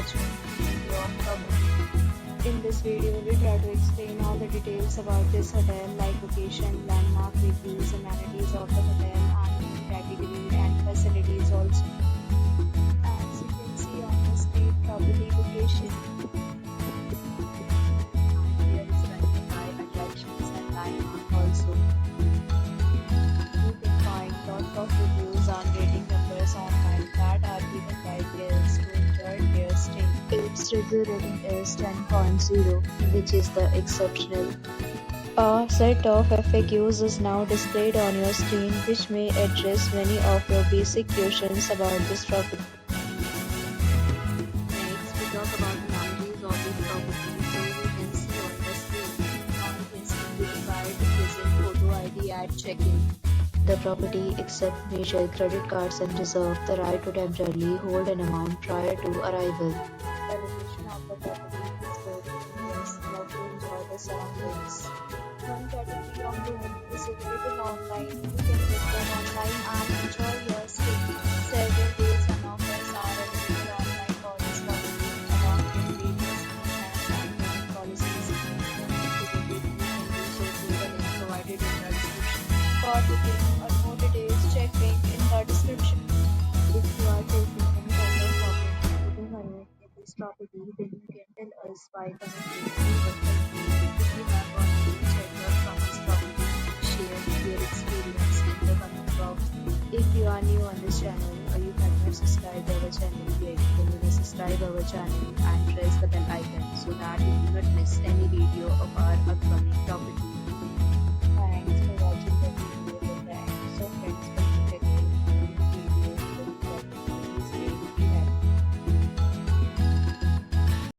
watching the video of property. In this video, we try to explain all the details about this hotel like location, landmark, reviews, amenities of the hotel, and category and facilities also. As you can see on the screen, property location. And here is identify attractions and landmark also. You can find lots of reviews and rating numbers online that are given by guests who enjoyed their stay. Its review rating is 10.0, which is the exceptional. A set of FAQs is now displayed on your screen, which may address many of your basic questions about this property. Next, we talk about the amenities of this property. So you can see on the screen, you can simply provide the present photo ID at check-in. The property accepts major credit cards and reserves the right to temporarily hold an amount prior to arrival. The location of the property is good. Guests love to enjoy the surroundings. One category of room is available online. You can book them online and enjoy your stay. Several rates and offers are available online for this property, along with various finance and payment policies. To book it, you can do so through the link provided in the description. For booking or more details, check link in the description. If you are facing any kind of problem moving ahead with this property, then you can tell us by commenting. We will help you. If you have already checked out from this property, share your experience in the comment box. If you are new on this channel or you have not subscribed our channel yet, then you will subscribe our channel and press the bell icon so that you do not miss any video of our upcoming property.